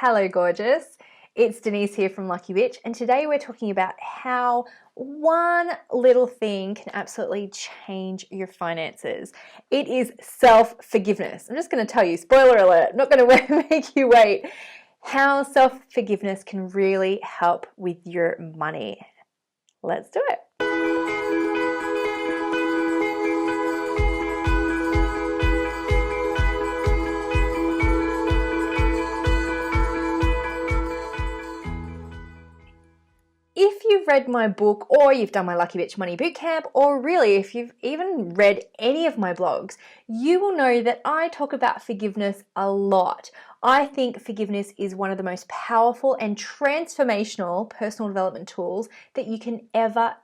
Hello gorgeous, it's Denise here from Lucky Witch, and today we're talking about how one little thing can absolutely change your finances. It is self-forgiveness. I'm just going to tell you, spoiler alert, not going to make you wait, how self-forgiveness can really help with your money. Let's do it. If you've read my book, or you've done my Lucky Bitch Money Bootcamp, or really if you've even read any of my blogs, you will know that I talk about forgiveness a lot. I think forgiveness is one of the most powerful and transformational personal development tools that you can ever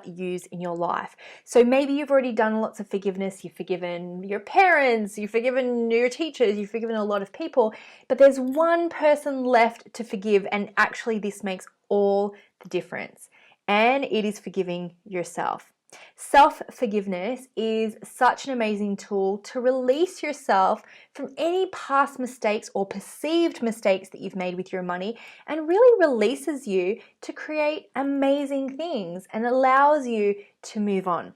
use in your life. So maybe you've already done lots of forgiveness, you've forgiven your parents, you've forgiven your teachers, you've forgiven a lot of people, but there's one person left to forgive, and actually this makes all the difference, and it is forgiving yourself. Self-forgiveness is such an amazing tool to release yourself from any past mistakes or perceived mistakes that you've made with your money, and really releases you to create amazing things and allows you to move on.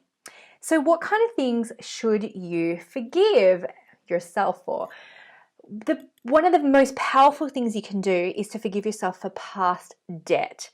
So what kind of things should you forgive yourself for? One of the most powerful things you can do is to forgive yourself for past debt.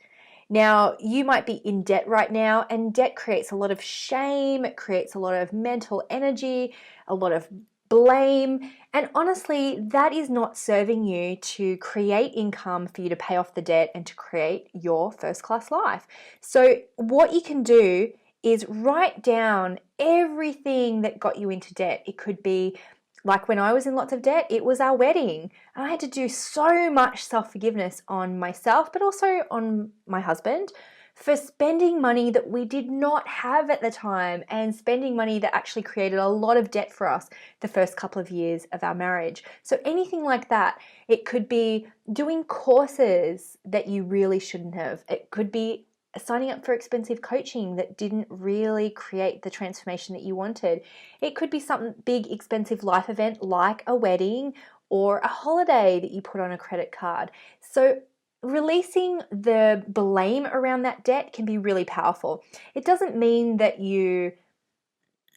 Now, you might be in debt right now, and debt creates a lot of shame, it creates a lot of mental energy, a lot of blame, and honestly, that is not serving you to create income for you to pay off the debt and to create your first-class life. So what you can do is write down everything that got you into debt. It could be like when I was in lots of debt, it was our wedding. And I had to do so much self-forgiveness on myself, but also on my husband, for spending money that we did not have at the time, and spending money that actually created a lot of debt for us the first couple of years of our marriage. So anything like that. It could be doing courses that you really shouldn't have. It could be signing up for expensive coaching that didn't really create the transformation that you wanted. It could be some big expensive life event like a wedding or a holiday that you put on a credit card. So releasing the blame around that debt can be really powerful. It doesn't mean that you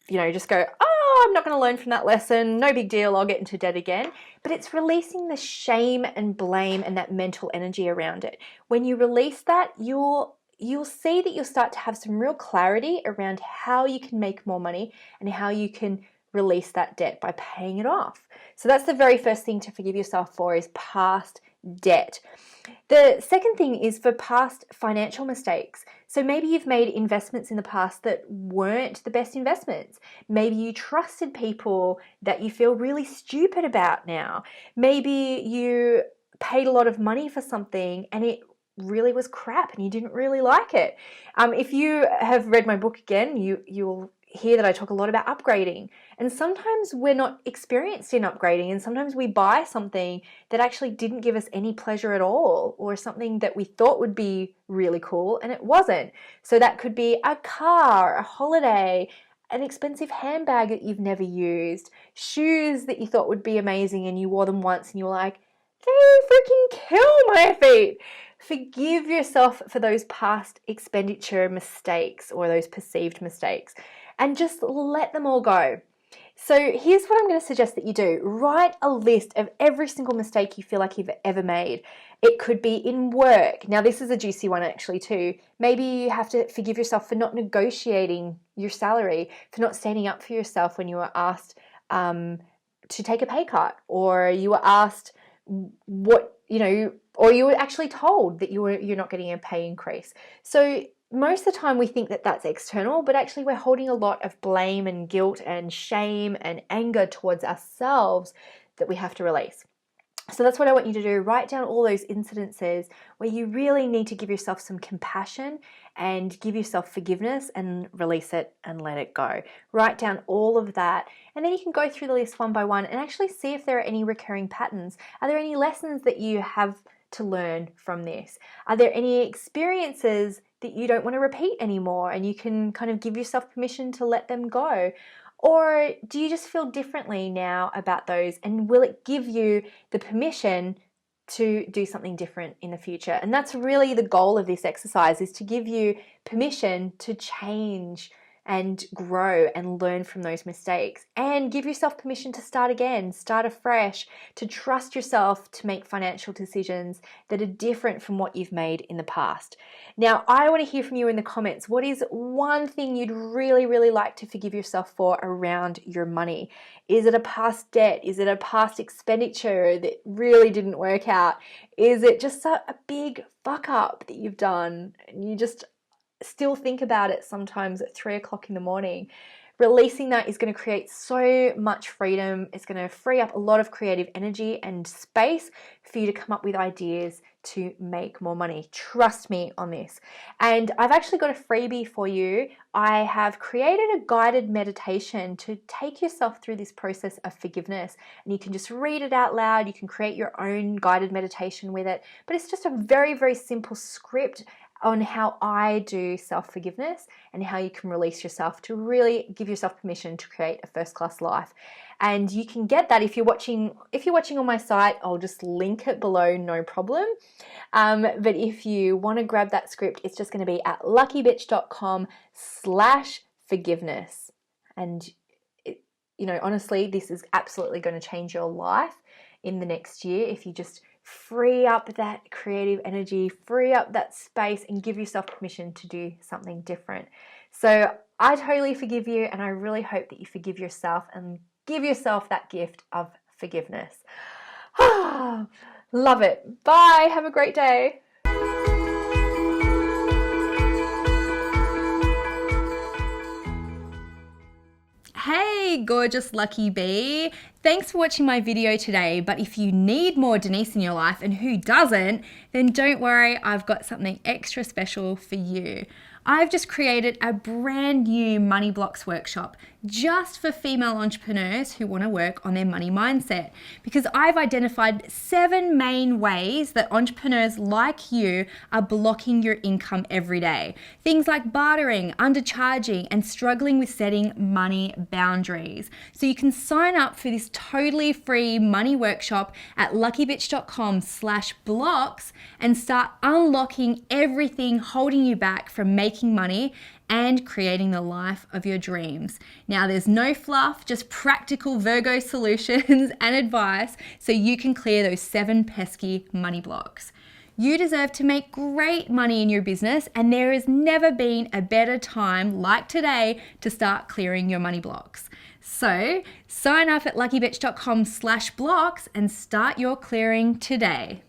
just go, oh, I'm not going to learn from that lesson, no big deal, I'll get into debt again. But it's releasing the shame and blame and that mental energy around it. When you release that, you'll see that you'll start to have some real clarity around how you can make more money and how you can release that debt by paying it off. So that's the very first thing to forgive yourself for, is past debt. The second thing is for past financial mistakes. So maybe you've made investments in the past that weren't the best investments. Maybe you trusted people that you feel really stupid about now. Maybe you paid a lot of money for something and it really was crap and you didn't really like it. If you have read my book again, you'll hear that I talk a lot about upgrading. And sometimes we're not experienced in upgrading, and sometimes we buy something that actually didn't give us any pleasure at all, or something that we thought would be really cool and it wasn't. So that could be a car, a holiday, an expensive handbag that you've never used, shoes that you thought would be amazing and you wore them once and you were like, they freaking kill my feet. Forgive yourself for those past expenditure mistakes or those perceived mistakes, and just let them all go. So here's what I'm going to suggest that you do. Write a list of every single mistake you feel like you've ever made. It could be in work. Now this is a juicy one actually too. Maybe you have to forgive yourself for not negotiating your salary, for not standing up for yourself when you were asked to take a pay cut, or you were asked or you were actually told that you're not getting a pay increase. So most of the time we think that that's external, but actually we're holding a lot of blame and guilt and shame and anger towards ourselves that we have to release. So that's what I want you to do. Write down all those incidences where you really need to give yourself some compassion and give yourself forgiveness and release it and let it go. Write down all of that, and then you can go through the list one by one and actually see if there are any recurring patterns. Are there any lessons that you have to learn from this? Are there any experiences that you don't want to repeat anymore and you can kind of give yourself permission to let them go? Or do you just feel differently now about those, and will it give you the permission to do something different in the future. And that's really the goal of this exercise, is to give you permission to change and grow and learn from those mistakes, and give yourself permission to start again, start afresh, to trust yourself to make financial decisions that are different from what you've made in the past. Now, I want to hear from you in the comments. What is one thing you'd really, really like to forgive yourself for around your money? Is it a past debt? Is it a past expenditure that really didn't work out? Is it just a big fuck up that you've done and you just still think about it sometimes at 3 o'clock in the morning? Releasing that is going to create so much freedom. It's going to free up a lot of creative energy and space for you to come up with ideas to make more money. Trust me on this. And I've actually got a freebie for you. I have created a guided meditation to take yourself through this process of forgiveness. And you can just read it out loud. You can create your own guided meditation with it. But it's just a very, very simple script on how I do self-forgiveness and how you can release yourself to really give yourself permission to create a first-class life. And you can get that if you're watching on my site. I'll just link it below, no problem. But if you want to grab that script, it's just going to be at luckybitch.com/forgiveness. And honestly, this is absolutely going to change your life in the next year if you just free up that creative energy, free up that space, and give yourself permission to do something different. So I totally forgive you, and I really hope that you forgive yourself and give yourself that gift of forgiveness. Love it. Bye. Have a great day. Hey, gorgeous lucky bee. Thanks for watching my video today, but if you need more Denise in your life, and who doesn't, then don't worry, I've got something extra special for you. I've just created a brand new Money Blocks workshop just for female entrepreneurs who want to work on their money mindset, because I've identified 7 main ways that entrepreneurs like you are blocking your income every day. Things like bartering, undercharging, and struggling with setting money boundaries. So you can sign up for this totally free money workshop at luckybitch.com/blocks and start unlocking everything holding you back from making money and creating the life of your dreams. Now, there's no fluff, just practical Virgo solutions and advice so you can clear those 7 pesky money blocks. You deserve to make great money in your business, and there has never been a better time like today to start clearing your money blocks. So sign up at luckybitch.com/blocks and start your clearing today.